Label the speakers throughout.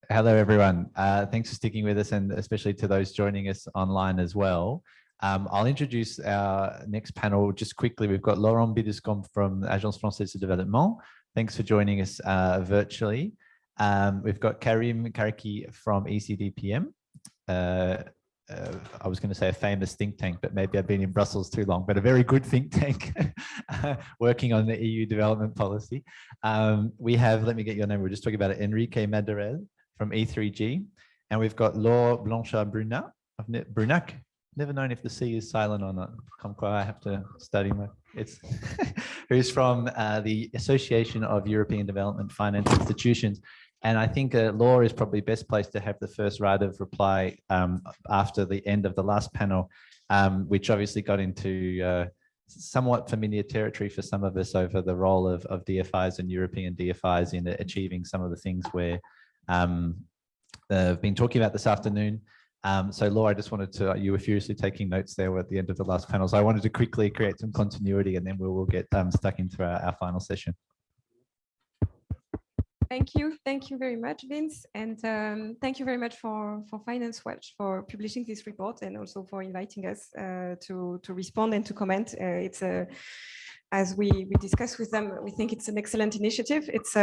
Speaker 1: Hello, everyone. Thanks for sticking with us, and especially to those joining us online as well. I'll introduce our next panel just quickly. We've got Laurent Biddiscombe from Agence Française de Développement. Thanks for joining us virtually. We've got Karim Karaki from ECDPM. I was going to say a famous think tank, but maybe I've been in Brussels too long, but a very good think tank working on the EU development policy. We have, let me get your name, we're just talking about it, Enrique Madereel from E3G. And we've got Laure Blanchard-Brunac, Brunac. Never known if the C is silent or not. I have to study my, who's from the Association of European Development Finance Institutions. And I think Laure is probably best placed to have the first right of reply after the end of the last panel, which obviously got into somewhat familiar territory for some of us over the role of DFIs and European DFIs in achieving some of the things we've been talking about this afternoon. So Laure, I just wanted to, you were furiously taking notes there at the end of the last panel. So I wanted to quickly create some continuity, and then we'll get stuck into our final session.
Speaker 2: Thank you very much, Vince, and thank you very much for Finance Watch for publishing this report, and also for inviting us to respond and to comment. It's as we discussed with them, we think it's an excellent initiative. It's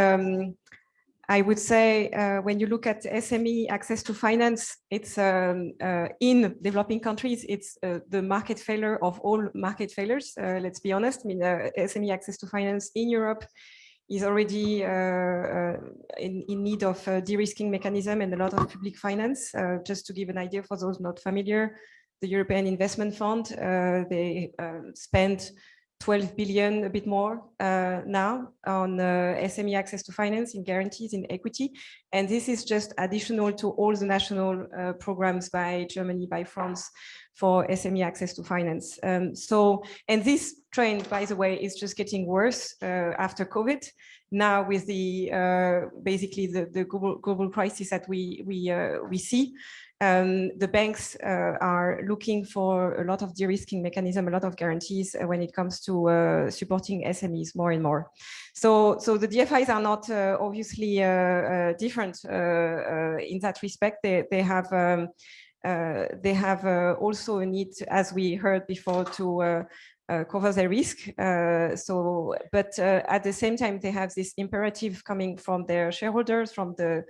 Speaker 2: I would say when you look at SME access to finance, it's in developing countries, it's the market failure of all market failures. Let's be honest. I mean, SME access to finance in Europe is already in need of a de-risking mechanism and a lot of public finance. Just to give an idea for those not familiar, the European Investment Fund, they spend 12 billion, a bit more now on SME access to finance in guarantees in equity. And this is just additional to all the national programs by Germany, by France for SME access to finance. And this trend, by the way, is just getting worse after COVID. Now with the basically the global crisis that we see, the banks are looking for a lot of de-risking mechanism, a lot of guarantees when it comes to supporting SMEs more and more. So the DFIs are not obviously different in that respect. They have also a need, as we heard before, to cover their risk. But at the same time, they have this imperative coming from their shareholders, from the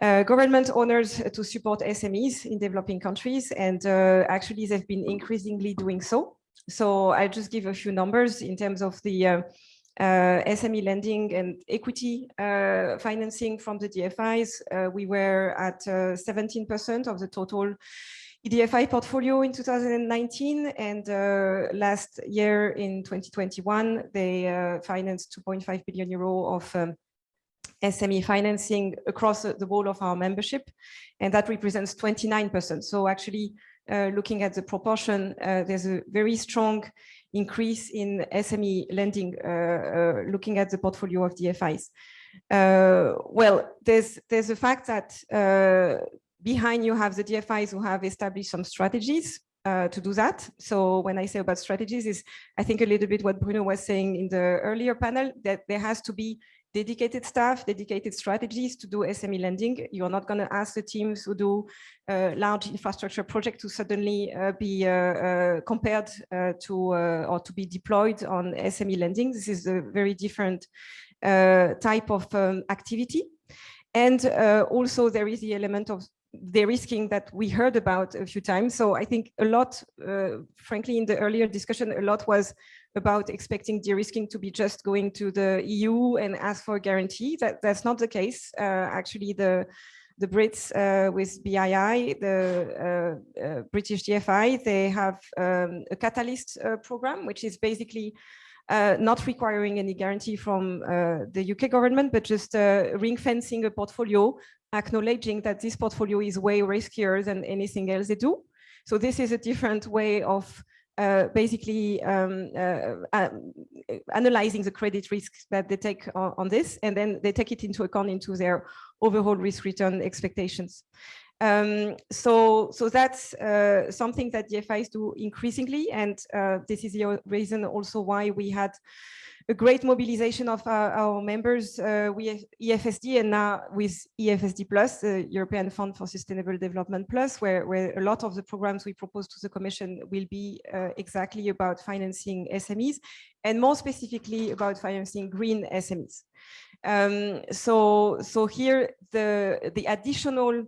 Speaker 2: government owners, to support SMEs in developing countries. And actually, they've been increasingly doing so. So I'll just give a few numbers in terms of the SME lending and equity financing from the DFIs. We were at 17% of the total EDFI portfolio in 2019, and last year in 2021, they financed 2.5 billion euro of SME financing across the whole of our membership, and that represents 29%. So actually, looking at the proportion, there's a very strong increase in SME lending, looking at the portfolio of DFIs. Well, there's the fact that behind you have the DFIs who have established some strategies to do that. So when I say about strategies, is I think a little bit what Bruno was saying in the earlier panel, that there has to be dedicated staff, dedicated strategies to do SME lending. You're not going to ask the teams who do large infrastructure projects to suddenly be compared to or to be deployed on SME lending. This is a very different type of activity. And also there is the element of de-risking that we heard about a few times. So I think a lot, frankly, in the earlier discussion, a lot was about expecting de-risking to be just going to the EU and ask for a guarantee. That's not the case. Actually, the Brits with BII, the British DFI, they have a catalyst program, which is basically not requiring any guarantee from the UK government, but just ring fencing a portfolio, acknowledging that this portfolio is way riskier than anything else they do. So this is a different way of basically analyzing the credit risks that they take on this, and then they take it into account into their overall risk return expectations. So that's something that DFIs do increasingly, and this is the reason also why we had a great mobilization of our members with EFSD and now with EFSD Plus, the European Fund for Sustainable Development Plus, where a lot of the programs we propose to the Commission will be exactly about financing SMEs, and more specifically about financing green SMEs. So here the additional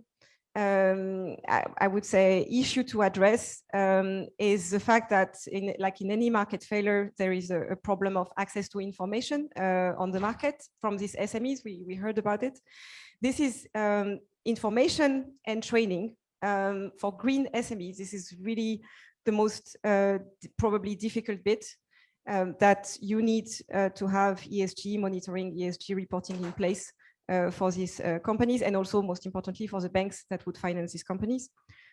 Speaker 2: I would say issue to address is the fact that like in any market failure, there is a problem of access to information on the market from these SMEs. We heard about it. This is information and training for green SMEs. This is really the most probably difficult bit that you need to have ESG monitoring, ESG reporting in place for these companies, and also most importantly for the banks that would finance these companies.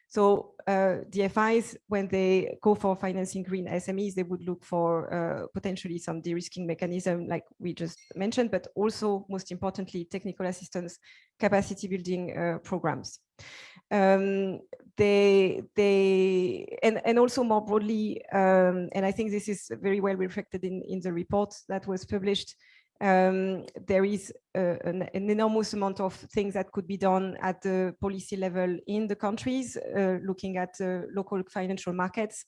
Speaker 2: So DFIs, when they go for financing green SMEs, they would look for potentially some de-risking mechanism like we just mentioned, but also most importantly, technical assistance, capacity building programs. And also more broadly, and I think this is very well reflected in the report that was published, there is an enormous amount of things that could be done at the policy level in the countries, looking at local financial markets.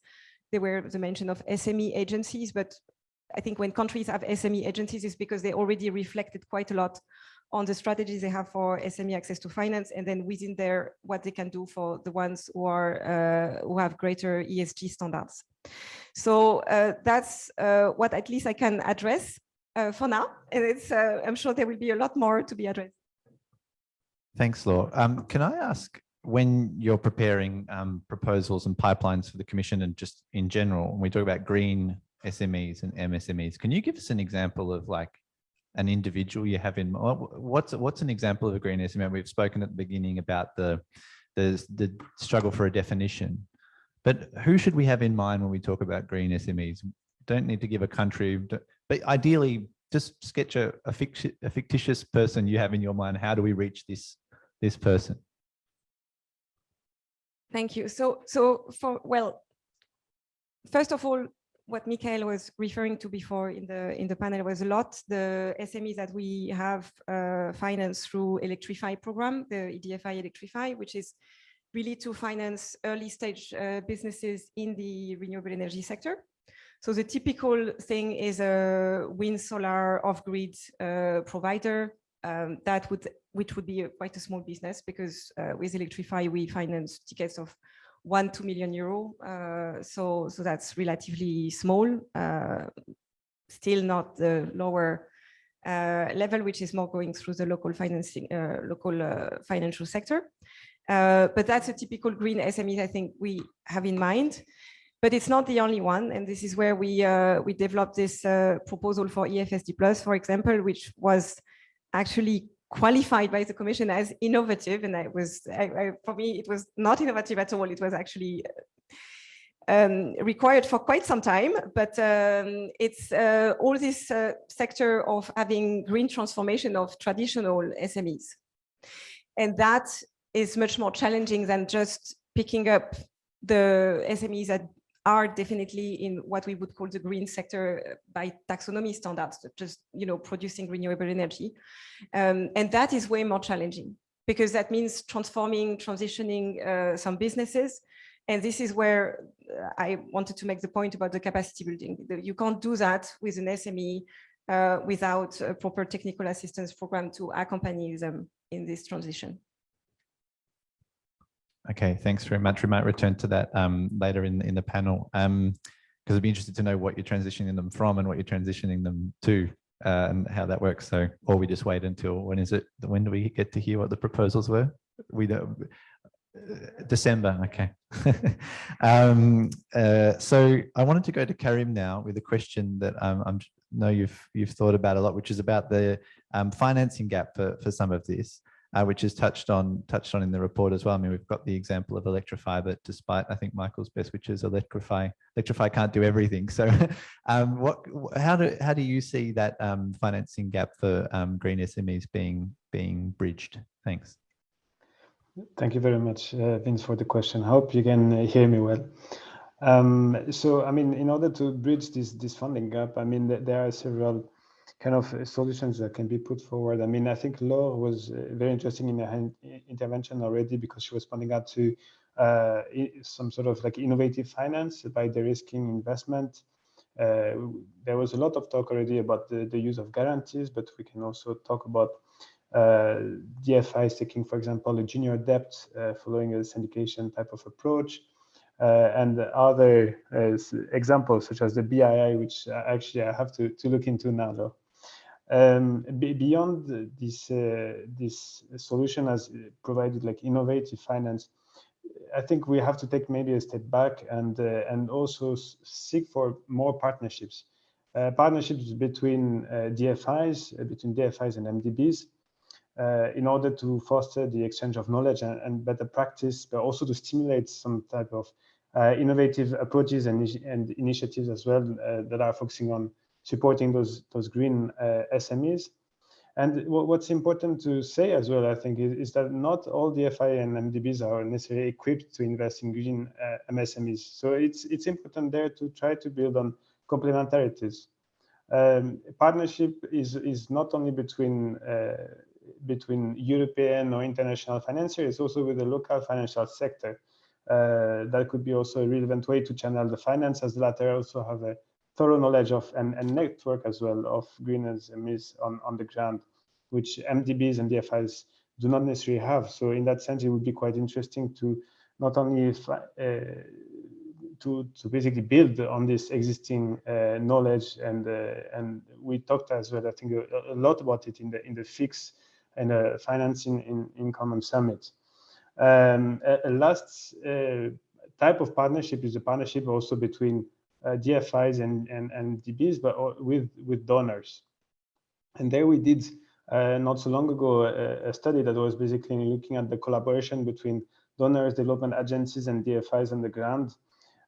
Speaker 2: There were the mention of SME agencies, but I think when countries have SME agencies, it's because they already reflected quite a lot on the strategies they have for SME access to finance, and then within there, what they can do for the ones who are who have greater ESG standards. So that's what at least I can address for now, and it's I'm sure there will be a lot more to be addressed.
Speaker 1: Thanks, Laure. Can I ask, when you're preparing proposals and pipelines for the Commission and just in general, when we talk about green SMEs and MSMEs, can you give us an example of like an individual you have in mind? What's an example of a green SME? We've spoken at the beginning about the struggle for a definition, but who should we have in mind when we talk about green SMEs? Don't need to give a country, but ideally just sketch a fictitious person you have in your mind. How do we reach this person?
Speaker 2: Thank you. So well, first of all, what Michael was referring to before in the panel was a lot the SMEs that we have financed through ElectriFi program, the EDFI ElectriFi, which is really to finance early stage businesses in the renewable energy sector. So the typical thing is a wind, solar, off-grid provider which would be quite a small business, because with ElectriFi we finance tickets of 1-2 million euro. So that's relatively small, still not the lower level, which is more going through the local financing, financial sector. But that's a typical green SME I think we have in mind. But it's not the only one, and this is where we developed this proposal for EFSD Plus, for example, which was actually qualified by the Commission as innovative, and for me it was not innovative at all. It was actually required for quite some time, but it's all this sector of having green transformation of traditional SMEs, and that is much more challenging than just picking up the SMEs that are definitely in what we would call the green sector by taxonomy standards, just producing renewable energy, and that is way more challenging, because that means transitioning some businesses, and this is where I wanted to make the point about the capacity building. You can't do that with an SME without a proper technical assistance program to accompany them in this transition.
Speaker 1: Okay, thanks very much. We might return to that later in the panel, because I'd be interested to know what you're transitioning them from and what you're transitioning them to, and how that works. So, or we just wait until, when is it? When do we get to hear what the proposals were? We don't. December. Okay. So I wanted to go to Karim now with a question that I know you've thought about a lot, which is about the financing gap for some of this. Which is touched on in the report as well. I mean, we've got the example of ElectriFi, but despite, I think, Michael's best wishes, ElectriFi can't do everything. So how do you see that financing gap for green SMEs being bridged? Thanks.
Speaker 3: Thank you very much, Vince, for the question. I hope you can hear me well. So, I mean, in order to bridge this funding gap, I mean, there are several kind of solutions that can be put forward. I mean, I think Laure was very interesting in her intervention already, because she was pointing out to some sort of like innovative finance by de-risking investment. There was a lot of talk already about the use of guarantees, but we can also talk about DFIs taking, for example, a junior debt following a syndication type of approach. And other examples such as the BII, which actually I have to look into now, though. Beyond this solution as provided like innovative finance, I think we have to take maybe a step back and also seek for more partnerships. Partnerships between DFIs and MDBs, in order to foster the exchange of knowledge and better practice, but also to stimulate some type of innovative approaches and initiatives as well that are focusing on supporting those green SMEs. And what's important to say as well, I think, is that not all DFI and MDBs are necessarily equipped to invest in green MSMEs. So it's important there to try to build on complementarities. Partnership is not only between European or international financiers, it's also with the local financial sector. That could be also a relevant way to channel the finance, as the latter also have a thorough knowledge of and network as well of green SMEs on the ground, which MDBs and DFIs do not necessarily have. So in that sense, it would be quite interesting to not only to basically build on this existing knowledge, and we talked as well, I think, a lot about it in the FIX and financing in Common Summit. A last type of partnership is a partnership also between DFIs and DBs, but with donors. And there we did not so long ago a study that was basically looking at the collaboration between donors, development agencies, and DFIs on the ground.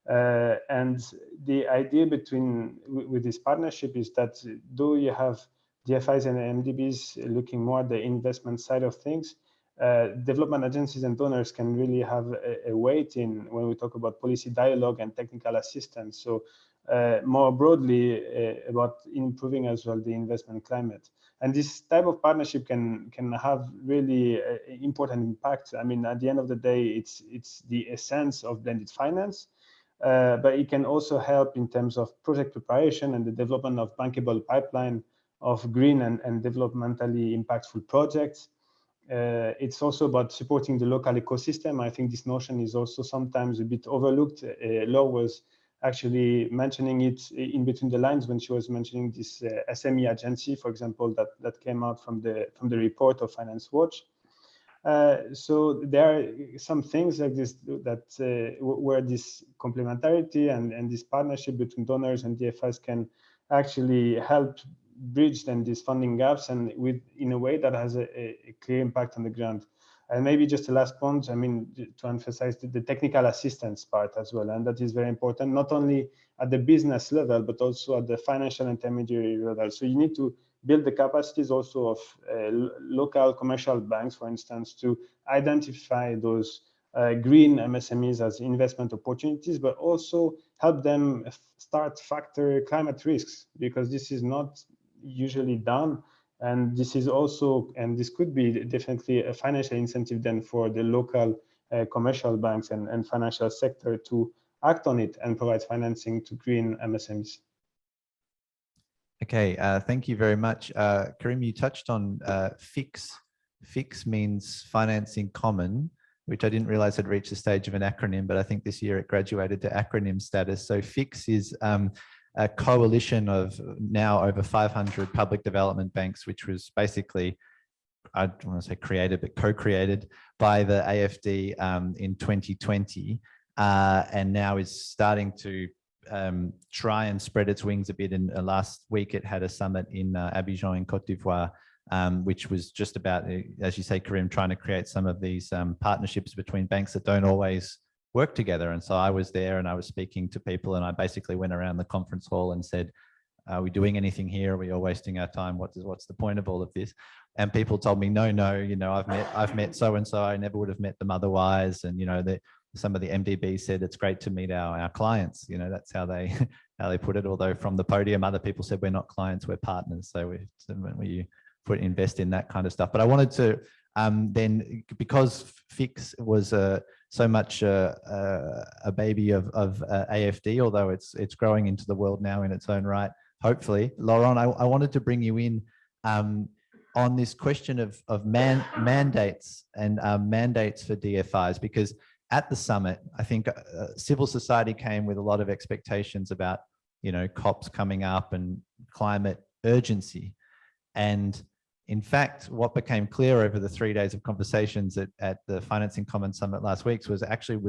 Speaker 3: And the idea with this partnership is that though you have DFIs and MDBs looking more at the investment side of things, development agencies and donors can really have a weight in when we talk about policy dialogue and technical assistance. So more broadly about improving as well the investment climate. And this type of partnership can have really important impact. I mean, at the end of the day, it's the essence of blended finance, but it can also help in terms of project preparation and the development of bankable pipeline of green and developmentally impactful projects. It's also about supporting the local ecosystem. I think this notion is also sometimes a bit overlooked. Laure was actually mentioning it in between the lines when she was mentioning this SME agency, for example, that came out from the report of Finance Watch. So there are some things like this where this complementarity and this partnership between donors and DFIs can actually help bridge then these funding gaps, and in a way that has a clear impact on the ground. And maybe just the last point, I mean, to emphasize the technical assistance part as well, and that is very important, not only at the business level, but also at the financial intermediary level. So you need to build the capacities also of local commercial banks, for instance, to identify those green MSMEs as investment opportunities, but also help them start factor climate risks, because this is not usually done. And this is also, and this could be definitely a financial incentive then for the local commercial banks and financial sector to act on it and provide financing to green MSMEs.
Speaker 1: Okay, thank you very much. Karim, you touched on FIX. FIX means Financing Common, which I didn't realize had reached the stage of an acronym, but I think this year it graduated to acronym status. So FIX is a coalition of now over 500 public development banks, which was basically, I don't want to say created, but co-created by the AFD in 2020, and now is starting to try and spread its wings a bit. And last week it had a summit in Abidjan in Côte d'Ivoire, which was just about, as you say, Karim, trying to create some of these partnerships between banks that don't always work together. And so I was there and I was speaking to people, and I basically went around the conference hall and said, are we doing anything here? Are we all wasting our time? What's the point of all of this? and people told me, no, you know, I've met so and so. I never would have met them otherwise. And you know, some of the MDBs said it's great to meet our clients. You know, that's how they put it. Although from the podium, other people said we're not clients, we're partners. So we invest in that kind of stuff. But I wanted to then, because FIX was so much a baby of AFD, although it's growing into the world now in its own right. Hopefully, Laurent, I wanted to bring you in on this question of mandates and mandates for DFIs, because at the summit, I think civil society came with a lot of expectations about, you know, COPs coming up and climate urgency. And in fact, what became clear over the 3 days of conversations at the Financing Commons Summit last week was actually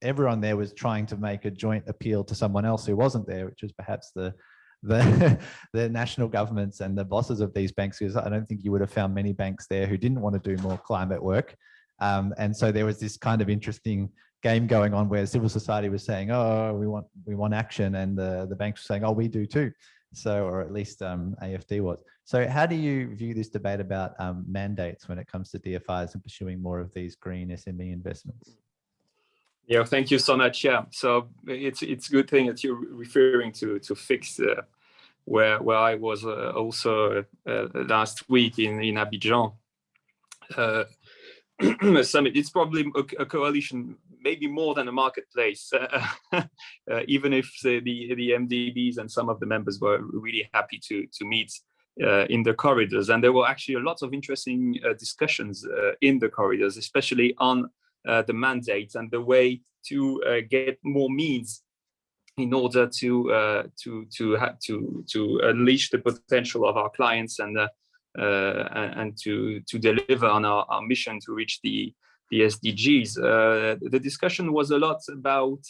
Speaker 1: everyone there was trying to make a joint appeal to someone else who wasn't there, which was perhaps the national governments and the bosses of these banks, because I don't think you would have found many banks there who didn't want to do more climate work. And so there was this kind of interesting game going on where civil society was saying, oh, we want action, and the banks were saying, oh, we do too. So, or at least AFD was. So how do you view this debate about mandates when it comes to DFIs and pursuing more of these green SME investments?
Speaker 4: Yeah, thank you so much. Yeah, so it's a good thing that you're referring to FIX, where I was also last week in Abidjan. Summit. It's probably a coalition, maybe more than a marketplace, even if the MDBs and some of the members were really happy to meet in the corridors. And there were actually a lot of interesting discussions in the corridors, especially on the mandates and the way to get more means in order to unleash the potential of our clients and to deliver on our mission to reach the SDGs. The discussion was a lot about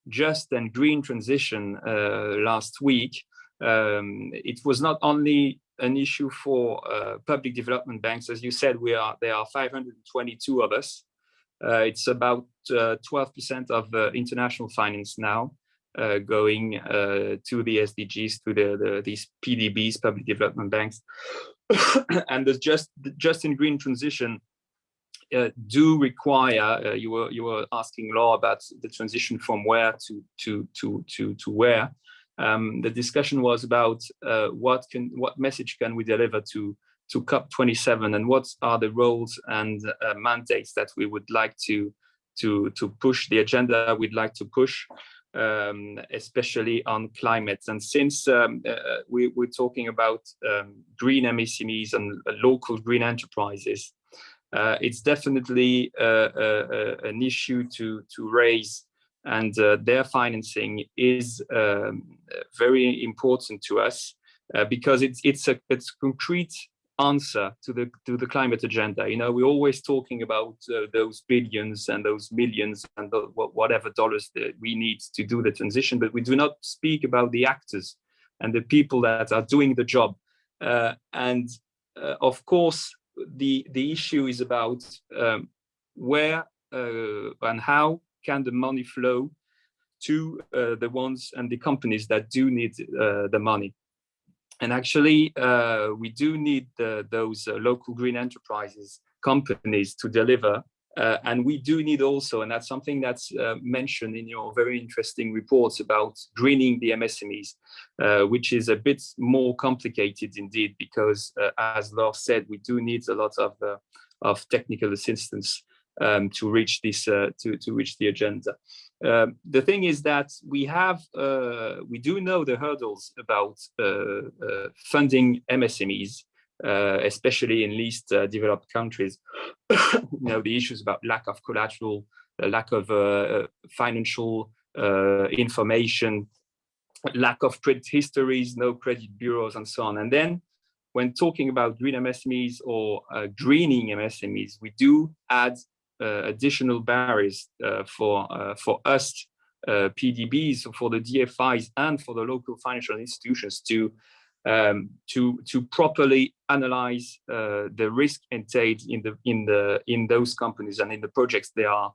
Speaker 4: just and green transition last week. It was not only an issue for public development banks. As you said, there are 522 of us. It's about 12% of international finance now going to the SDGs, to these PDBs, public development banks. And there's just in green transition do require, you were asking Laure about the transition from where to where. The discussion was about what message can we deliver to COP27, and what are the roles and mandates that we would like to push, the agenda we'd like to push, especially on climate. And since we're talking about green MSMEs and local green enterprises, it's definitely an issue to raise, and their financing is very important to us because it's a concrete answer to the climate agenda. You know, we're always talking about those billions and those millions and whatever dollars that we need to do the transition, but we do not speak about the actors and the people that are doing the job. And of course, the issue is about where and how can the money flow to the ones and the companies that do need the money. And actually, we do need those local green enterprises, companies to deliver. And we do need also, and that's something that's mentioned in your very interesting reports about greening the MSMEs, which is a bit more complicated indeed, because as Laure said, we do need a lot of technical assistance to reach this, to reach the agenda. The thing is that we do know the hurdles about funding MSMEs, especially in least developed countries. You know, the issues about lack of collateral, lack of financial information, lack of credit histories, no credit bureaus, and so on. And then when talking about green MSMEs or greening MSMEs, we do add additional barriers for us PDBs, for the DFIs, and for the local financial institutions to properly analyze the risk entailed in those companies and in the projects they are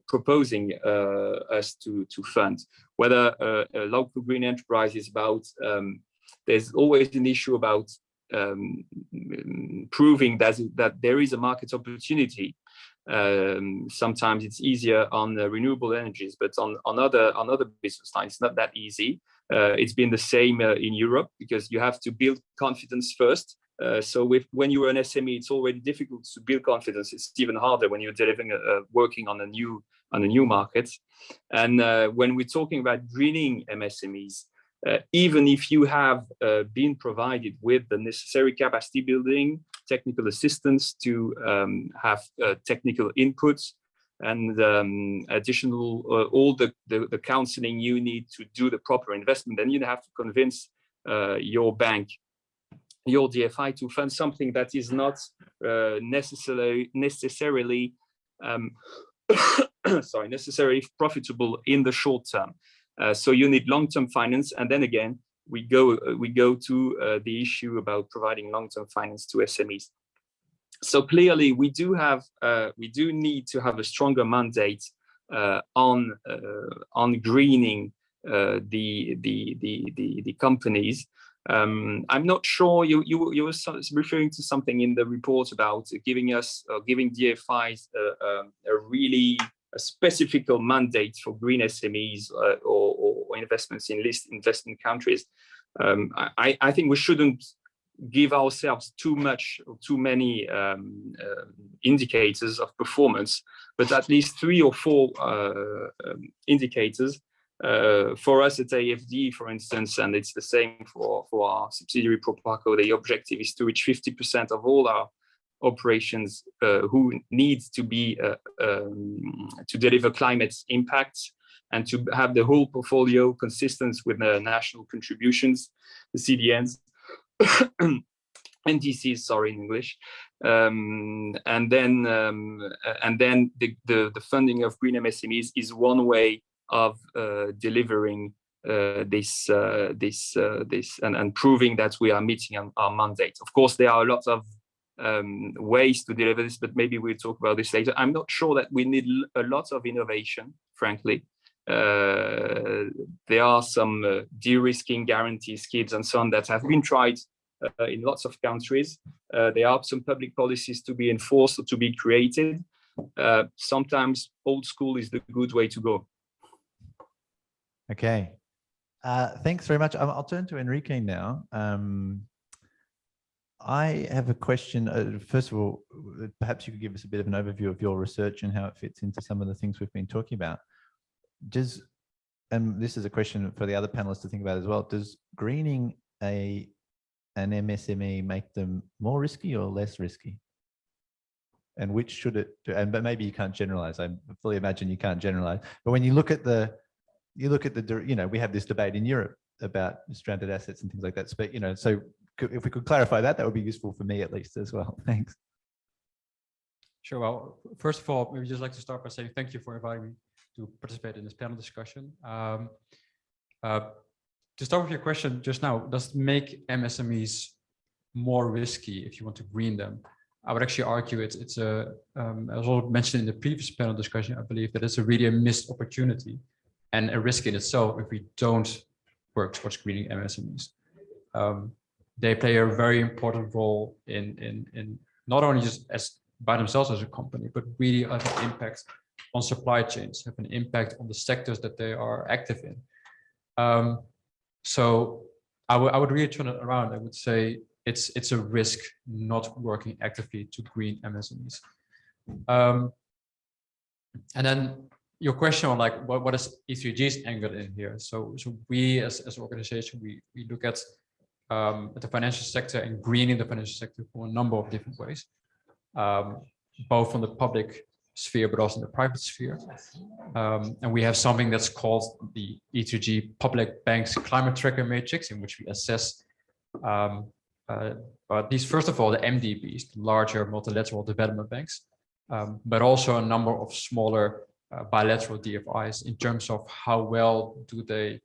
Speaker 4: proposing us to fund. Whether a local green enterprise is about, there's always an issue about proving that there is a market opportunity. Sometimes it's easier on renewable energies, but on other business lines, it's not that easy. It's been the same in Europe, because you have to build confidence first. So when you're an SME, it's already difficult to build confidence. It's even harder when you're delivering, working on a new market. And when we're talking about greening MSMEs, even if you have been provided with the necessary capacity building, technical assistance to have technical inputs, and additional all the counseling you need to do the proper investment, then you have to convince your bank, your DFI, to fund something that is not necessarily necessarily profitable in the short term. So you need long-term finance, and then again we go to the issue about providing long-term finance to SMEs. So clearly, we do need to have a stronger mandate on greening the companies. I'm not sure you were referring to something in the report about giving DFIs a specific mandate for green SMEs or investments in investment countries. I think we shouldn't give ourselves too many indicators of performance, but at least 3 or 4 indicators. For us at AFD, for instance, and it's the same for our subsidiary Proparco, the objective is to reach 50% of all our operations who needs to be to deliver climate impacts, and to have the whole portfolio consistent with the national contributions, the CDNs, NDCs, sorry, in English, and then the funding of green MSMEs is one way of delivering this and proving that we are meeting our mandate. Of course, there are a lot of ways to deliver this, but maybe we'll talk about this later. I'm not sure that we need a lot of innovation, frankly. There are some de-risking guarantee schemes and so on that have been tried in lots of countries. There are some public policies to be enforced or to be created. Sometimes old school is the good way to go.
Speaker 1: Okay, thanks very much. I'll turn to Enrique now. I have a question. First of all, perhaps you could give us a bit of an overview of your research and how it fits into some of the things we've been talking about. And this is a question for the other panelists to think about as well, does greening an MSME make them more risky or less risky? And which should it do? But maybe you can't generalize. I fully imagine you can't generalize. But when you look at we have this debate in Europe about stranded assets and things like that. But, so if we could clarify that, that would be useful for me at least as well. Thanks.
Speaker 5: Sure. Well, first of all, maybe just like to start by saying thank you for inviting me to participate in this panel discussion. To start with your question just now, does it make MSMEs more risky if you want to green them? I would actually argue it's as also mentioned in the previous panel discussion, I believe that it's really a missed opportunity and a risk in itself if we don't work towards greening MSMEs. They play a very important role in not only just as by themselves as a company, but really have an impact on supply chains, have an impact on the sectors that they are active in. So I would really turn it around. I would say it's a risk not working actively to green MSMEs. And then your question on like what is ECDGs angled in here? So we as an organization we look at the financial sector and greening the financial sector for a number of different ways, both from the public sphere but also in the private sphere. And we have something that's called the ECDG Public Banks Climate Tracker Matrix, in which we assess these, first of all, the MDBs, the larger multilateral development banks, but also a number of smaller bilateral DFIs in terms of how well do they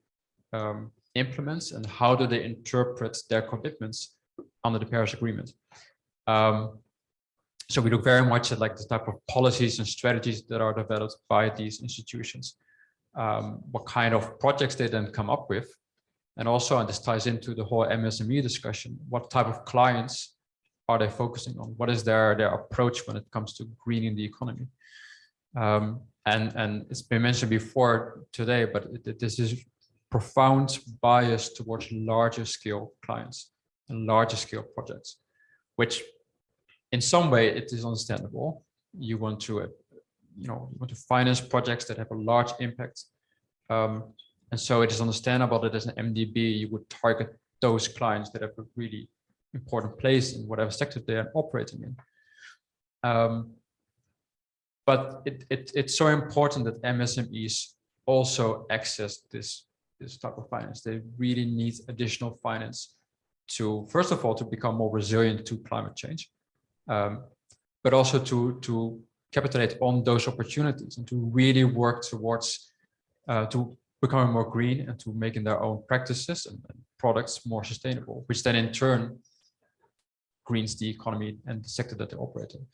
Speaker 5: implement and how do they interpret their commitments under the Paris Agreement. So we look very much at like the type of policies and strategies that are developed by these institutions, what kind of projects they then come up with, And also, and this ties into the whole MSME discussion, what type of clients are they focusing on? What is their approach when it comes to greening the economy? And it's been mentioned before today, but this is profound bias towards larger scale clients and larger scale projects, which in some way it is understandable. You want to, you want to finance projects that have a large impact. And so it is understandable that as an MDB, you would target those clients that have a really important place in whatever sector they are operating in. But it's so important that MSMEs also access this type of finance. They really need additional finance to, first of all, to become more resilient to climate change, but also to capitalize on those opportunities and to really work towards to becoming more green and to making their own practices and products more sustainable, which then in turn greens the economy and the sector that they operate in.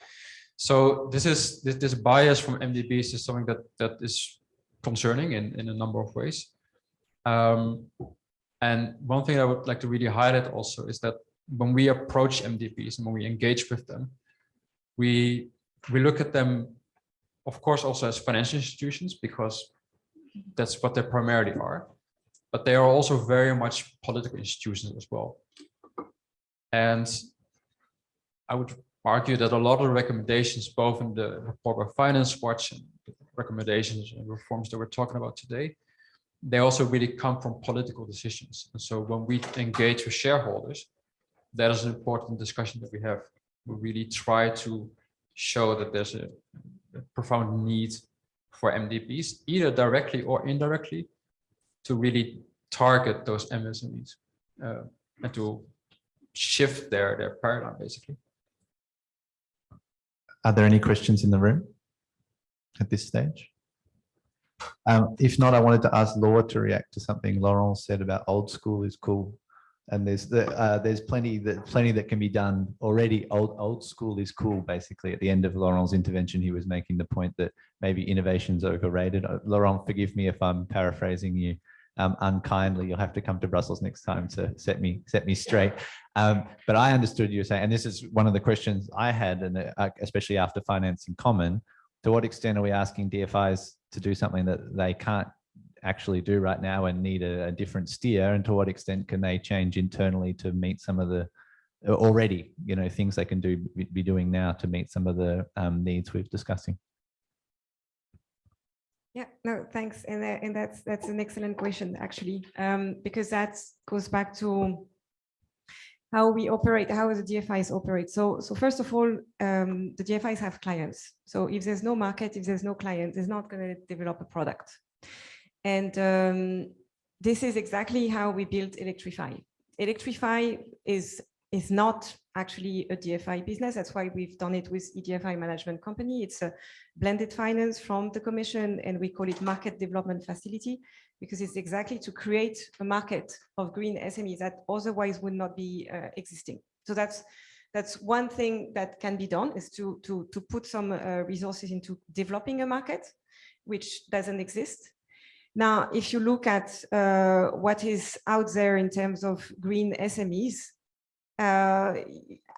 Speaker 5: So this bias from MDBs is something that is concerning in a number of ways. And one thing I would like to really highlight also is that when we approach MDBs and when we engage with them, we look at them, of course, also as financial institutions, because that's what they primarily are, but they are also very much political institutions as well. And I would argue that a lot of the recommendations, both in the report by Finance Watch and the recommendations and reforms that we're talking about today, they also really come from political decisions. And so when we engage with shareholders, that is an important discussion that we have. We really try to show that there's a profound need for MDBs, either directly or indirectly, to really target those MSMEs and to shift their paradigm, basically.
Speaker 1: Are there any questions in the room at this stage? If not, I wanted to ask Laure to react to something Laurent said about old school is cool. And there's plenty that can be done already. Old school is cool. Basically, at the end of Laurent's intervention, he was making the point that maybe innovation's overrated. Laurent, forgive me if I'm paraphrasing you unkindly. You'll have to come to Brussels next time to set me straight. But I understood you were saying, and this is one of the questions I had, and especially after Financing Common, to what extent are we asking DFIs to do something that they can't actually do right now and need a different steer, and to what extent can they change internally to meet some of the already things they can be doing now to meet some of the needs we're discussing?
Speaker 2: Yeah, no, thanks, and that's an excellent question actually, because that goes back to how we operate, how the DFIs operate. So first of all, the DFIs have clients. So if there's no market, if there's no client, there's not going to develop a product. And this is exactly how we built EDFI. EDFI is not actually a DFI business. That's why we've done it with EDFI Management Company. It's a blended finance from the Commission, and we call it Market Development Facility, because it's exactly to create a market of green SMEs that otherwise would not be existing. So that's one thing that can be done, is to put some resources into developing a market which doesn't exist. Now, if you look at what is out there in terms of green SMEs,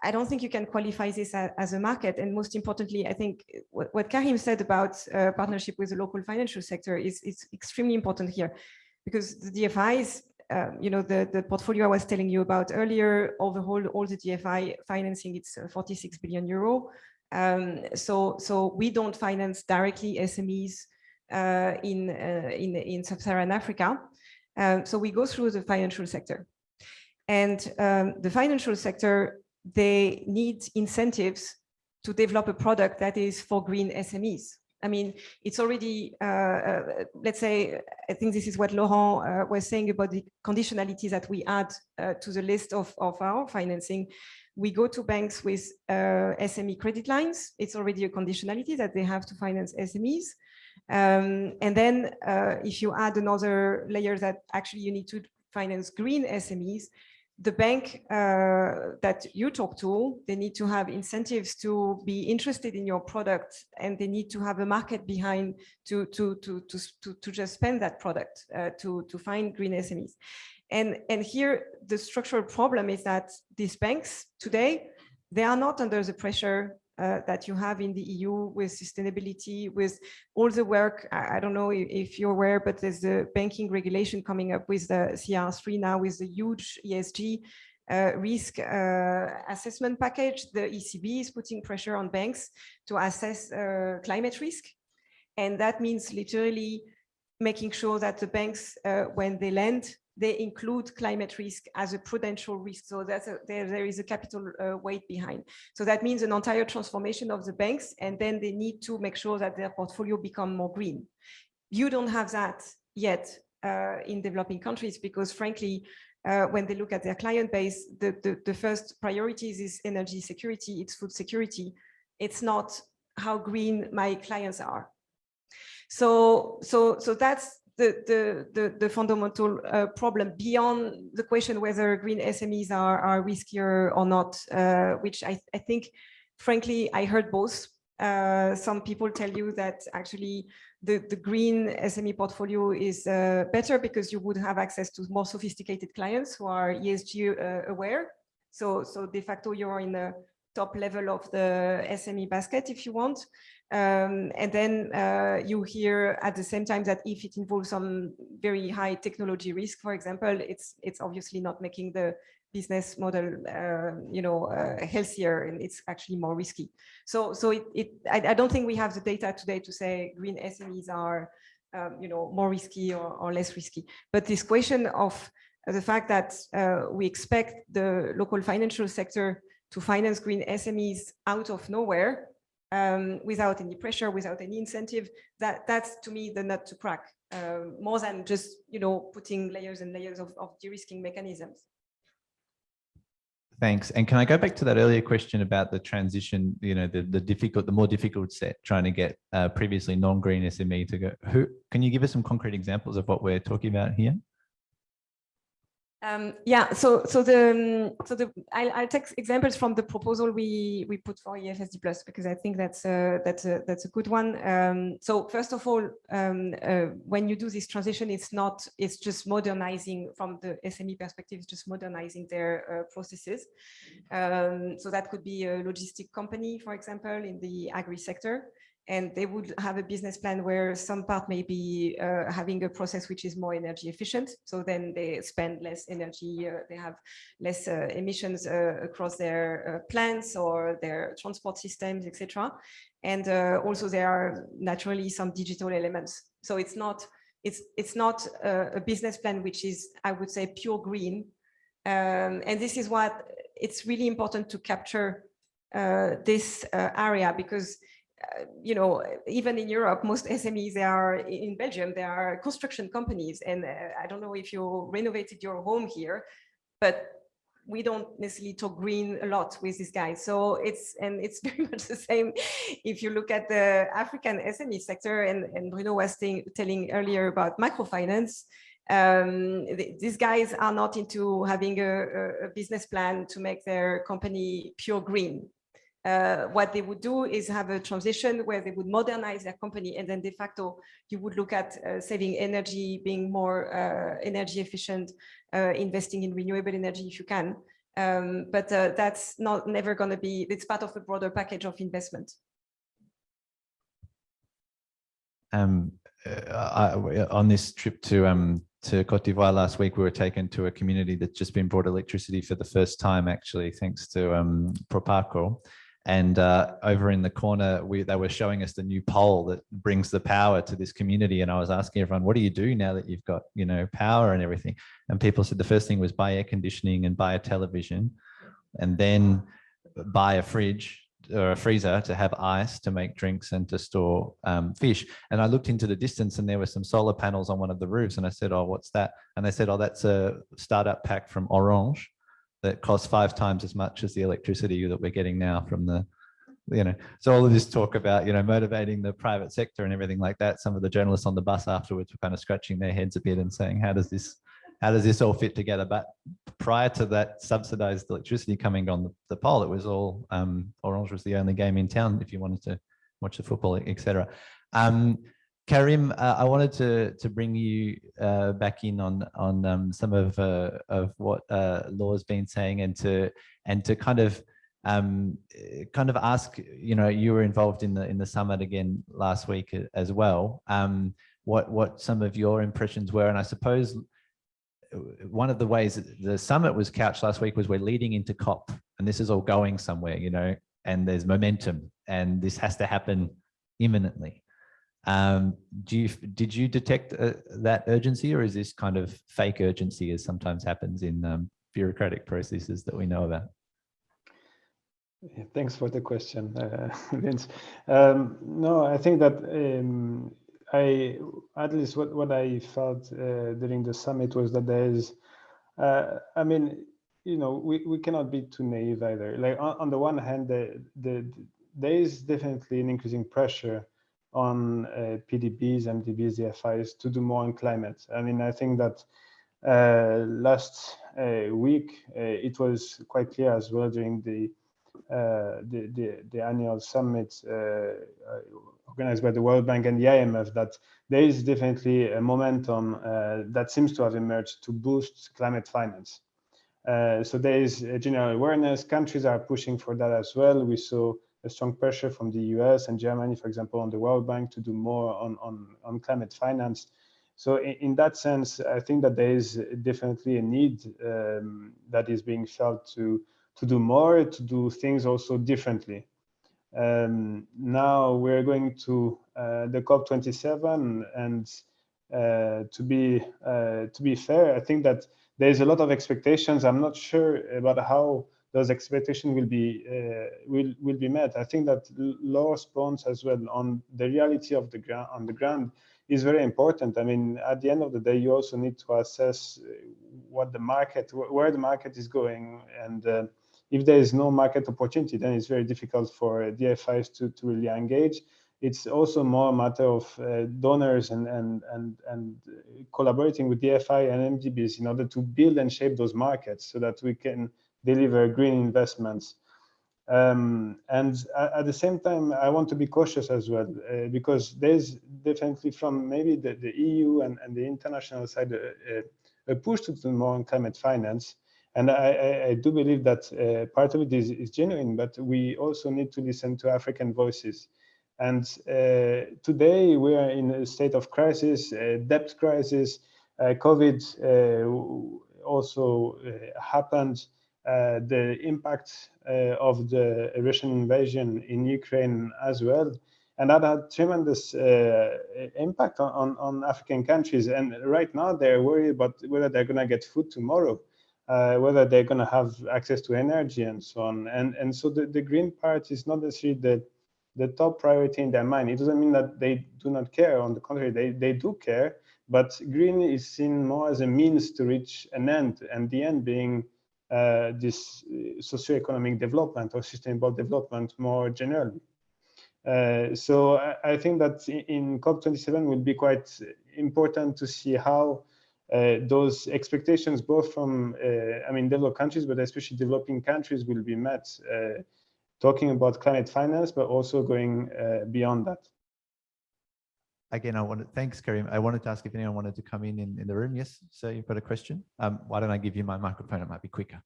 Speaker 2: I don't think you can qualify this as a market. And most importantly, I think what Karim said about partnership with the local financial sector is extremely important here, because the DFIs, the portfolio I was telling you about earlier, overall, all the DFI financing, it's 46 billion euro. So we don't finance directly SMEs in sub-Saharan Africa. So we go through the financial sector. And the financial sector, they need incentives to develop a product that is for green SMEs. I mean, it's already, let's say, I think this is what Laurent was saying about the conditionalities that we add to the list of our financing. We go to banks with SME credit lines. It's already a conditionality that they have to finance SMEs. And then if you add another layer that actually you need to finance green SMEs, the bank that you talk to, they need to have incentives to be interested in your product, and they need to have a market behind to just spend that product to find green SMEs. And here, the structural problem is that these banks today, they are not under the pressure that you have in the EU with sustainability, with all the work. I don't know if you're aware, but there's the banking regulation coming up with the CR3 now, with the huge ESG risk assessment package. The ECB is putting pressure on banks to assess climate risk. And that means literally making sure that the banks, when they lend, they include climate risk as a prudential risk. So that's there is a capital weight behind. So that means an entire transformation of the banks, and then they need to make sure that their portfolio become more green. You don't have that yet in developing countries, because frankly, when they look at their client base, the first priorities is energy security, it's food security. It's not how green my clients are. So that's the fundamental problem, beyond the question whether green SMEs are riskier or not, which I think, frankly, I heard both. Some people tell you that actually the green SME portfolio is better because you would have access to more sophisticated clients who are ESG aware. So de facto, you're in the top level of the SME basket, if you want. And then you hear at the same time that if it involves some very high technology risk, for example, it's obviously not making the business model, healthier, and it's actually more risky. So I don't think we have the data today to say green SMEs are, more risky or less risky. But this question of the fact that we expect the local financial sector to finance green SMEs out of nowhere, without any pressure, without any incentive, that's to me the nut to crack, more than just putting layers and layers of de-risking mechanisms.
Speaker 1: Thanks. And can I go back to that earlier question about the transition, the more difficult set, trying to get previously non-green SME to go? Can you give us some concrete examples of what we're talking about here?
Speaker 2: Yeah, so I'll take examples from the proposal we put for EFSD Plus, because I think that's a good one. So first of all, when you do this transition, it's just modernizing from the SME perspective, it's just modernizing their processes. So that could be a logistic company, for example, in the agri sector. And they would have a business plan where some part may be having a process which is more energy efficient. So then they spend less energy, they have less emissions across their plants or their transport systems, etc. And also there are naturally some digital elements. So it's not a business plan which is, I would say, pure green. And this is what it's really important to capture this area, because even in Europe, most SMEs, they are in Belgium, they are construction companies. And I don't know if you renovated your home here, but we don't necessarily talk green a lot with these guys. So it's very much the same if you look at the African SME sector, and Bruno was telling earlier about microfinance. These guys are not into having a business plan to make their company pure green. What they would do is have a transition where they would modernize their company, and then de facto you would look at saving energy, being more energy efficient, investing in renewable energy if you can. But that's never going to be, it's part of a broader package of investment.
Speaker 1: On this trip to Côte d'Ivoire last week, we were taken to a community that's just been brought electricity for the first time, actually, thanks to Proparco. And over in the corner, they were showing us the new pole that brings the power to this community. And I was asking everyone, what do you do now that you've got, power and everything? And people said the first thing was buy air conditioning and buy a television, and then buy a fridge or a freezer to have ice to make drinks and to store fish. And I looked into the distance and there were some solar panels on one of the roofs. And I said, oh, what's that? And they said, oh, that's a startup pack from Orange that costs 5 times as much as the electricity that we're getting now from the, so all of this talk about, motivating the private sector and everything like that. Some of the journalists on the bus afterwards were kind of scratching their heads a bit and saying, how does this all fit together? But prior to that subsidized electricity coming on the pole, it was all, Orange was the only game in town if you wanted to watch the football, etc. Karim, I wanted to bring you back in on some of what Laure's been saying, and to kind of ask, you know, you were involved in the summit again last week as well. What some of your impressions were, and I suppose one of the ways that the summit was couched last week was we're leading into COP, and this is all going somewhere, you know, and there's momentum, and this has to happen imminently. Did you detect that urgency, or is this kind of fake urgency, as sometimes happens in bureaucratic processes that we know about?
Speaker 3: Yeah, thanks for the question, Vince. No, I think that at least what I felt during the summit was that there is, I mean, you know, we cannot be too naive either. Like on the one hand, there is definitely an increasing pressure on PDBs, MDBs, DFIs to do more on climate. I mean, I think that last week it was quite clear as well during the annual summit organized by the World Bank and the IMF that there is definitely a momentum that seems to have emerged to boost climate finance. So there is a general awareness. Countries are pushing for that as well. We saw a strong pressure from the US and Germany, for example, on the World Bank to do more on climate finance. So in that sense, I think that there is definitely a need that is being felt to do more, to do things also differently. Now we're going to the COP27, and to be fair, I think that there is a lot of expectations. I'm not sure about how those expectations will be met. I think that Laure's points as well on the reality of the ground on the ground is very important. I mean, at the end of the day, you also need to assess what the market, where the market is going, and if there is no market opportunity, then it's very difficult for DFIs to really engage. It's also more a matter of donors and collaborating with DFI and MDBs in order to build and shape those markets so that we can deliver green investments. And at the same time, I want to be cautious as well, because there's definitely from maybe the EU and the international side a push to do more on climate finance. And I do believe that part of it is genuine, but we also need to listen to African voices. And today we are in a state of crisis, debt crisis. COVID also happened. The impact of the Russian invasion in Ukraine as well, and that had tremendous impact on African countries. And right now they're worried about whether they're going to get food tomorrow, whether they're going to have access to energy and so on. And so the green part is not necessarily the top priority in their mind. It doesn't mean that they do not care. On the contrary, they do care, but green is seen more as a means to reach an end, and the end being this socioeconomic development or sustainable development more generally. So I think that in COP27 will be quite important to see how those expectations, both from developed countries, but especially developing countries, will be met. Talking about climate finance, but also going beyond that.
Speaker 1: Again, thanks, Karim. I wanted to ask if anyone wanted to come in the room. Yes, so you've got a question. Why don't I give you my microphone? It might be quicker.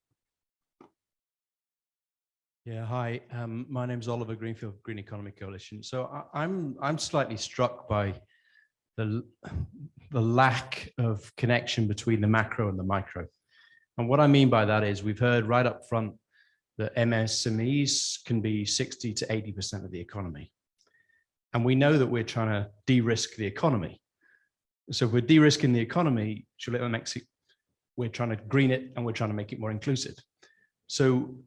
Speaker 6: Yeah, hi. My name is Oliver Greenfield, Green Economy Coalition. So I'm slightly struck by the lack of connection between the macro and the micro. And what I mean by that is we've heard right up front that MSMEs can be 60 to 80% of the economy. And we know that we're trying to de-risk the economy. So if we're de-risking the economy, we're trying to green it and we're trying to make it more inclusive. So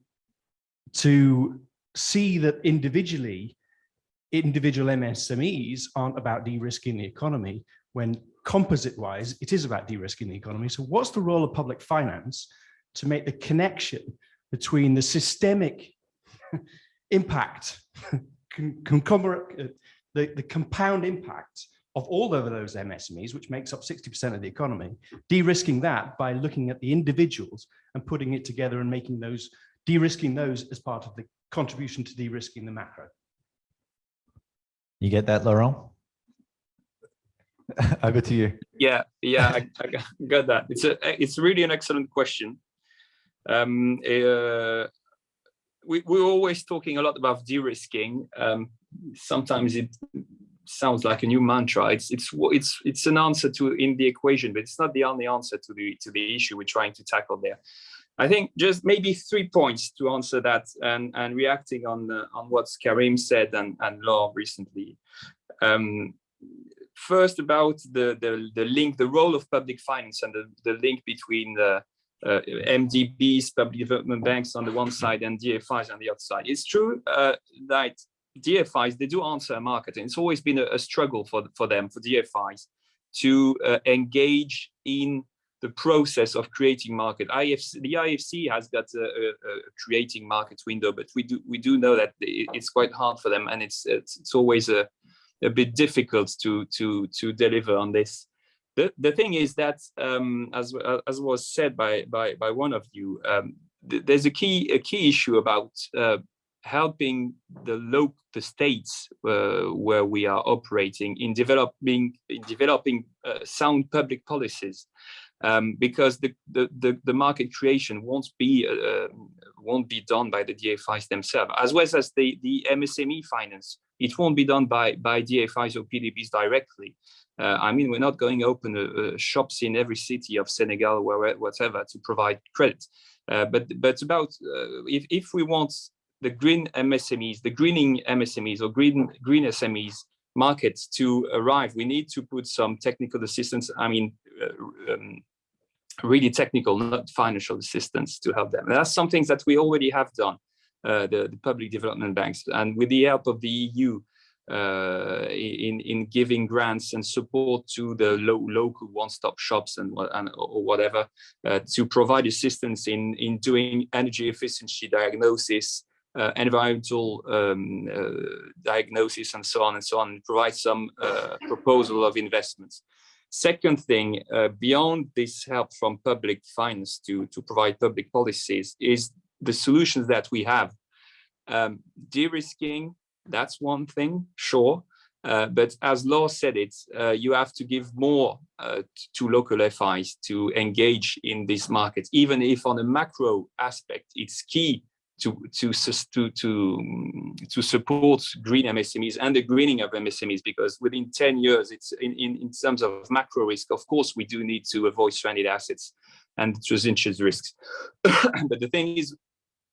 Speaker 6: to see that individual MSMEs aren't about de-risking the economy, when composite-wise, it is about de-risking the economy. So what's the role of public finance to make the connection between the systemic impact, the compound impact of all over those MSMEs, which makes up 60% of the economy, de-risking that by looking at the individuals and putting it together and making those, de-risking those as part of the contribution to de-risking the macro.
Speaker 1: You get that, Laurent? Over to you.
Speaker 4: Yeah, I got that. It's really an excellent question. We're always talking a lot about de-risking. Sometimes it sounds like a new mantra. It's an answer to in the equation, but it's not the only answer to the issue we're trying to tackle there. I think just maybe 3 points to answer that, and reacting on what Karim said and Laure recently. First, about the link, the role of public finance and the link between the MDBs, public development banks on the one side, and DFIs on the other side. It's true that DFIs, they do answer a market, and it's always been a struggle for DFIs to engage in the process of creating market. The IFC has got a creating market window, but we do know that it's quite hard for them, and it's always a bit difficult to deliver on this. The thing is that, as was said by one of you, there's a key issue about helping the states where we are operating in developing sound public policies, because the market creation won't be done by the DFIs themselves, as well as the MSME finance. It won't be done by DFIs or PDBs directly. I mean, we're not going to open shops in every city of Senegal or whatever to provide credit. But about if we want the green MSMEs, the greening MSMEs or green SMEs markets to arrive, we need to put some technical assistance. I mean, really technical, not financial assistance to help them. And that's some things that we already have done, the public development banks, and with the help of the EU in giving grants and support to the local one-stop shops or whatever, to provide assistance in doing energy efficiency diagnosis, environmental diagnosis, and so on, and provide some proposal of investments. Second thing, beyond this help from public finance to provide public policies, is the solutions that we have. De-risking, that's one thing, sure. But as Laure said it, you have to give more to local FIs to engage in this market, even if on a macro aspect, it's key to support green MSMEs and the greening of MSMEs, because within 10 years, it's in terms of macro risk, of course, we do need to avoid stranded assets and transition risks. But the thing is,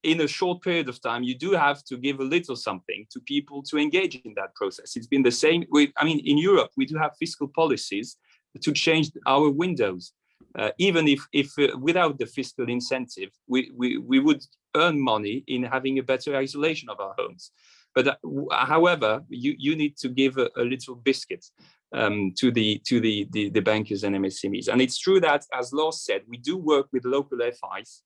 Speaker 4: in a short period of time, you do have to give a little something to people to engage in that process. It's been the same in Europe, we do have fiscal policies to change our windows. Even if without the fiscal incentive, we would earn money in having a better isolation of our homes. But however, you need to give a little biscuit to the bankers and MSMEs. And it's true that, as Laure said, we do work with local FIs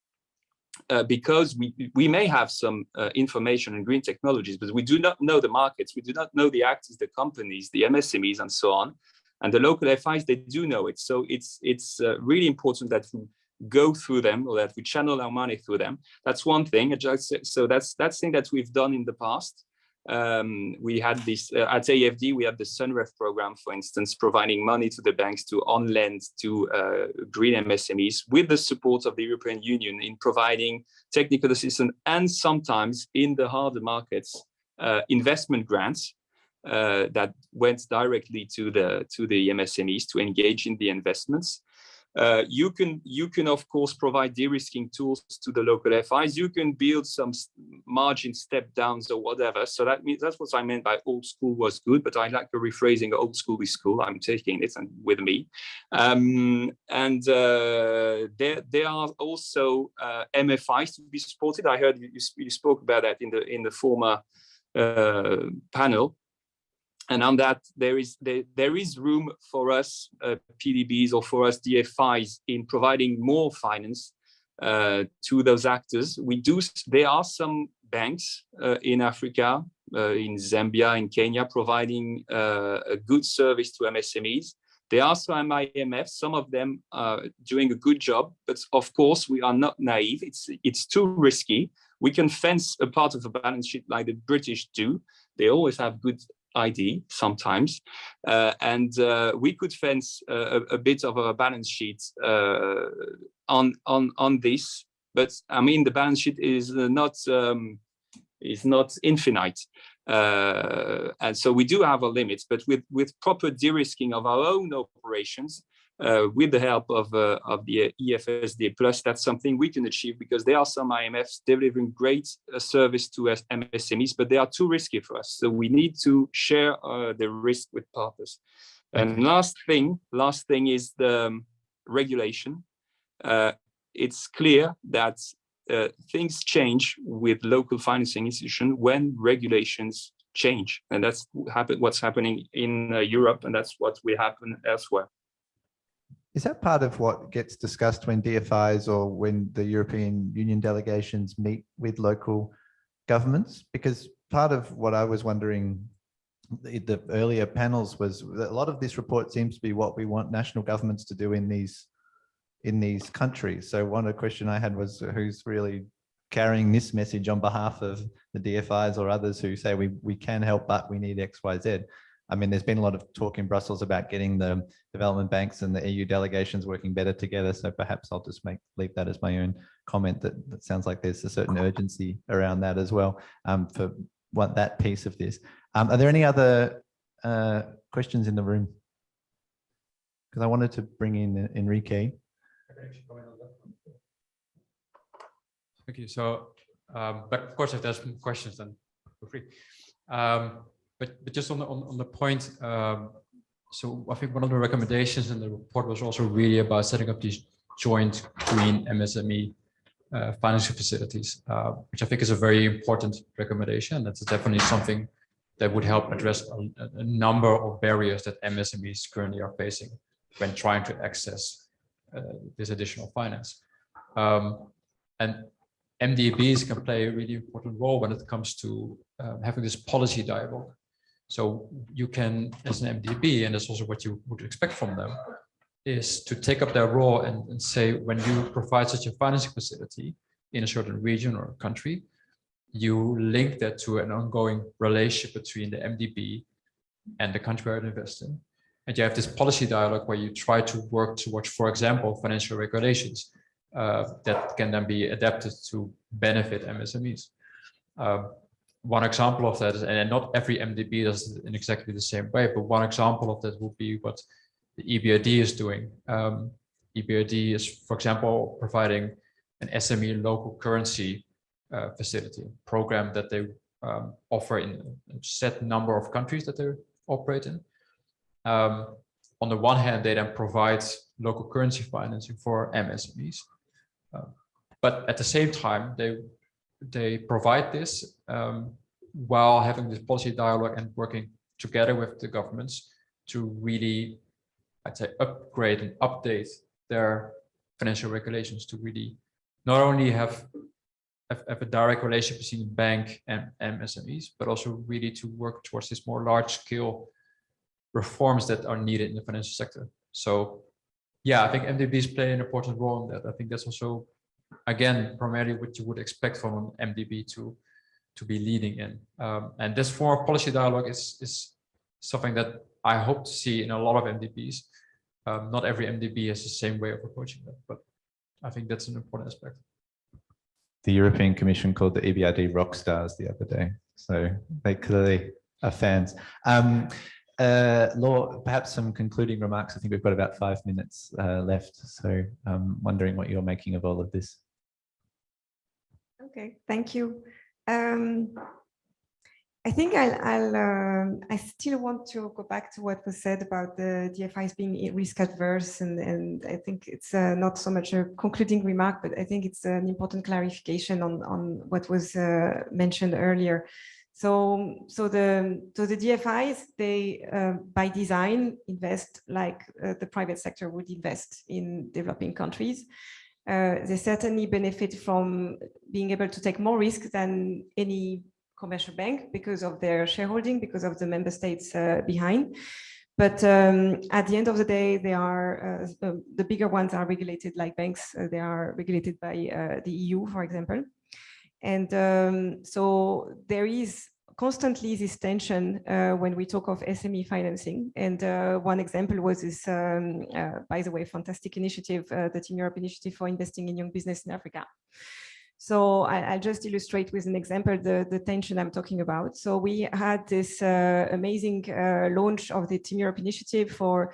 Speaker 4: because we may have some information on green technologies, but we do not know the markets, we do not know the actors, the companies, the MSMEs, and so on. And the local FIs, they do know it. So it's really important that we go through them, or that we channel our money through them. That's one thing. So that's thing that we've done in the past. We had this at AFD, we had the Sunref program, for instance, providing money to the banks to on-lend to green MSMEs with the support of the European Union in providing technical assistance, and sometimes in the harder markets, investment grants that went directly to the MSMEs to engage in the investments. You can of course provide de-risking tools to the local FIs. You can build some margin step downs or whatever. So that's what I meant by old school was good, but I like the rephrasing old school is cool. I'm taking it and with me. There are also MFIs to be supported. I heard you spoke about that in the former panel. And on that, there is room for us PDBs or for us DFIs in providing more finance to those actors. There are some banks in Africa, in Zambia, in Kenya, providing a good service to MSMEs. There are some IMFs, some of them are doing a good job, but of course we are not naive. It's too risky. We can fence a part of the balance sheet like the British do. They always have good ID sometimes, and we could fence a bit of a balance sheet on this. But I mean, the balance sheet is not infinite, and so we do have a limit. But with proper de-risking of our own operations, with the help of the EFSD Plus, that's something we can achieve, because there are some IMFs delivering great service to MSMEs, but they are too risky for us. So we need to share the risk with partners. And last thing is the regulation. It's clear that things change with local financing institutions when regulations change, and that's what's happening in Europe, and that's what will happen elsewhere.
Speaker 1: Is that part of what gets discussed when DFIs or when the European Union delegations meet with local governments? Because part of what I was wondering the earlier panels was that a lot of this report seems to be what we want national governments to do in these countries. So one question I had was, who's really carrying this message on behalf of the DFIs or others who say we can help, but we need X, Y, Z? I mean, there's been a lot of talk in Brussels about getting the development banks and the EU delegations working better together. So perhaps I'll just leave that as my own comment, that sounds like there's a certain urgency around that as well, for that piece of this. Are there any other questions in the room? Because I wanted to bring in Enrique.
Speaker 5: Thank you. So, but of course, if there's some questions, then feel free. But just on the point, so I think one of the recommendations in the report was also really about setting up these joint green MSME financial facilities, which I think is a very important recommendation. That's definitely something that would help address a number of barriers that MSMEs currently are facing when trying to access this additional finance. And MDBs can play a really important role when it comes to having this policy dialogue. So you can, as an MDB, and that's also what you would expect from them, is to take up their role and say, when you provide such a financing facility in a certain region or country, you link that to an ongoing relationship between the MDB and the country where it invests in. And you have this policy dialogue where you try to work towards, for example, financial regulations that can then be adapted to benefit MSMEs. One example of that is, and not every MDB does it in exactly the same way, but one example of that would be what the EBRD is doing. EBRD is, for example, providing an SME local currency facility program that they offer in a set number of countries that they operate in. On the one hand, they then provide local currency financing for MSMEs, but at the same time, they provide this while having this policy dialogue and working together with the governments to really, I'd say, upgrade and update their financial regulations to really not only have a direct relationship between the bank and MSMEs, but also really to work towards this more large-scale reforms that are needed in the financial sector. So, yeah, I think MDBs play an important role in that. I think that's also, again, primarily what you would expect from an MDB to be leading in. And this form of policy dialogue is something that I hope to see in a lot of MDBs. Not every MDB has the same way of approaching that, but I think that's an important aspect.
Speaker 1: The European Commission called the EBRD rock stars the other day, so they clearly are fans. Laure, perhaps some concluding remarks. I think we've got about 5 minutes left, so I'm wondering what you're making of all of this.
Speaker 2: Okay, thank you. I think I still want to go back to what was said about the DFIs being risk adverse, and I think it's not so much a concluding remark, but I think it's an important clarification on what was mentioned earlier. So the DFIs, they by design invest like the private sector would invest in developing countries. They certainly benefit from being able to take more risk than any commercial bank because of their shareholding, because of the member states behind. But at the end of the day, they are the bigger ones are regulated like banks. They are regulated by the EU, for example. And so there is constantly this tension when we talk of SME financing. And one example was this, by the way, fantastic initiative, the Team Europe Initiative for Investing in Young Business in Africa. So I'll just illustrate with an example the tension I'm talking about. So we had this amazing launch of the Team Europe Initiative for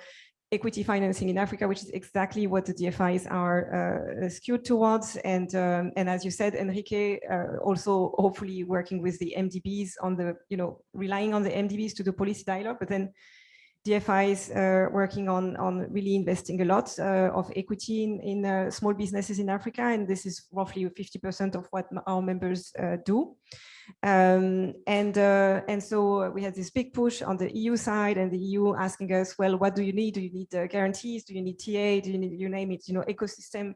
Speaker 2: equity financing in Africa, which is exactly what the DFIs are skewed towards. And as you said, Enrique, also hopefully working with the MDBs on the, relying on the MDBs to do policy dialogue, but then DFIs working on really investing a lot of equity in small businesses in Africa. And this is roughly 50% of what our members do. And so we had this big push on the EU side, and the EU asking us, well, what do you need? Do you need guarantees? Do you need TA? Do you need, you name it, ecosystem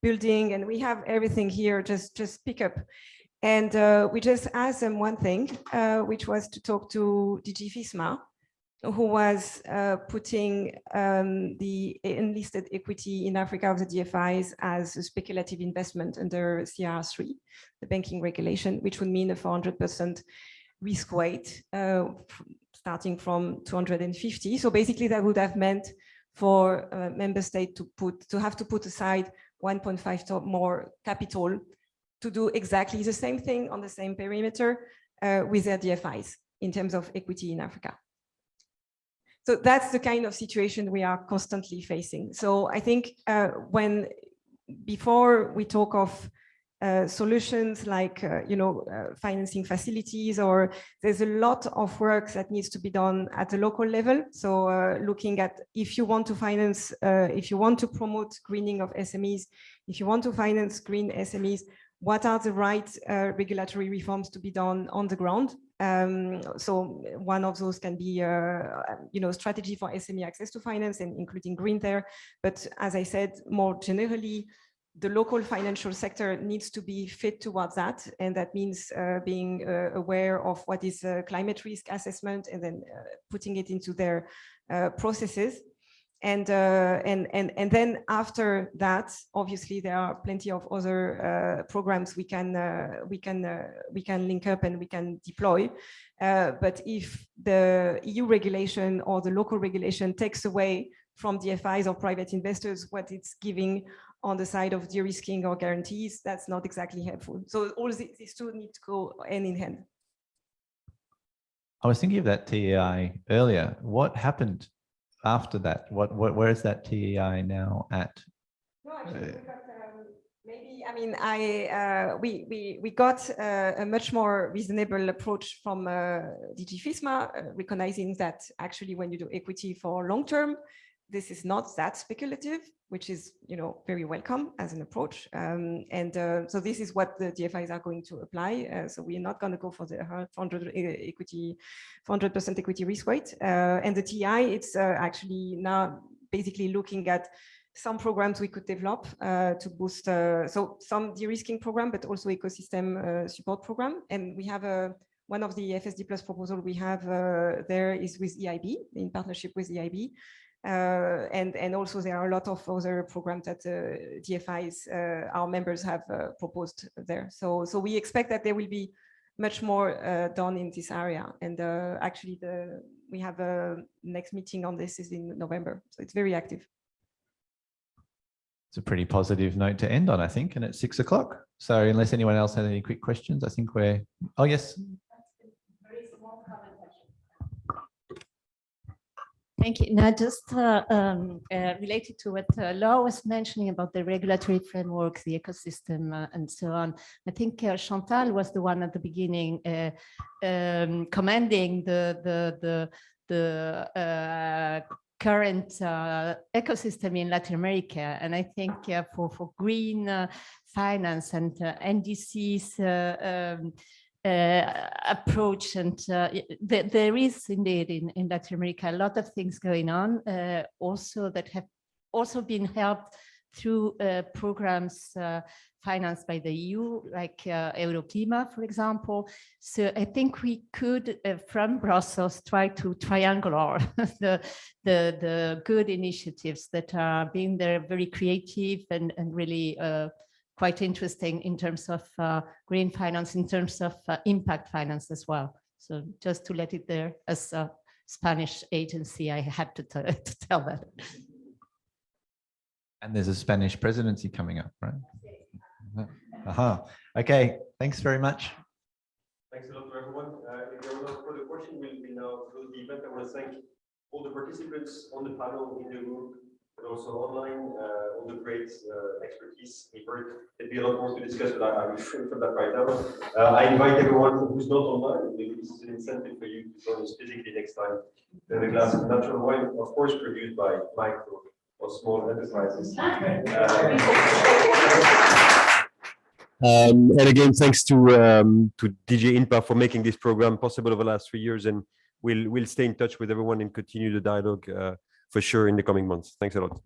Speaker 2: building? And we have everything here, just pick up. And we just asked them one thing, which was to talk to DG FISMA, who was putting the unlisted equity in Africa of the DFIs as a speculative investment under CRR3, the banking regulation, which would mean a 400% risk weight starting from 250. So basically that would have meant for a member state to have to put aside 1.5 times more capital to do exactly the same thing on the same perimeter with their DFIs in terms of equity in Africa. So that's the kind of situation we are constantly facing. So I think before we talk of solutions like, financing facilities, or there's a lot of work that needs to be done at the local level. So looking at if you want to finance, if you want to promote greening of SMEs, if you want to finance green SMEs, what are the right regulatory reforms to be done on the ground? So one of those can be, strategy for SME access to finance, and including green there. But as I said, more generally, the local financial sector needs to be fit towards that. And that means being aware of what is climate risk assessment, and then putting it into their processes. And then after that, obviously there are plenty of other programs we can link up and we can deploy. But if the EU regulation or the local regulation takes away from DFIs or private investors what it's giving on the side of de-risking or guarantees, that's not exactly helpful. So all these two need to go hand in hand.
Speaker 1: I was thinking of that TEI earlier. What happened after that? Where is that TEI now at?
Speaker 2: No, actually, we got a much more reasonable approach from DG FISMA, recognizing that actually when you do equity for long term, this is not that speculative, which is very welcome as an approach. So this is what the DFIs are going to apply. So we are not going to go for the 400% equity risk weight. And the TI, it's actually now basically looking at some programs we could develop to boost, so some de-risking program, but also ecosystem support program. And we have one of the FSD Plus proposal we have there is with EIB, in partnership with EIB. And also there are a lot of other programs that DFIs, our members have proposed there. So we expect that there will be much more done in this area. And actually we have a next meeting on this is in November. So it's very active.
Speaker 1: It's a pretty positive note to end on, I think, and it's 6 o'clock. So unless anyone else has any quick questions, I think we're, oh yes.
Speaker 7: Thank you. Now, just related to what Laure was mentioning about the regulatory framework, the ecosystem, and so on, I think Chantal was the one at the beginning commending the current ecosystem in Latin America. And I think for green finance and NDCs approach, and there is indeed in Latin America a lot of things going on also that have also been helped through programs financed by the EU, like Euroclima, for example. So I think we could, from Brussels, try to triangulate the good initiatives that are being there, very creative and really quite interesting in terms of green finance, in terms of impact finance as well. So just to let it there, as a Spanish agency, I had to tell that.
Speaker 1: And there's a Spanish presidency coming up, right? Okay, thanks very much.
Speaker 8: Thanks a lot to everyone. If there are no further questions, we'll now close the event. I want to thank all the participants on the panel, in the room, but also online, all the great expertise we've heard. There'd be a lot more to discuss, but I refrain from that right now. I invite everyone who's not online, maybe this is an incentive for you to join us physically next time. Then a glass of natural wine, of course, produced by micro or small enterprises. And again, thanks to DJ INPA for making this program possible over the last 3 years, and we'll stay in touch with everyone and continue the dialogue for sure in the coming months. Thanks a lot.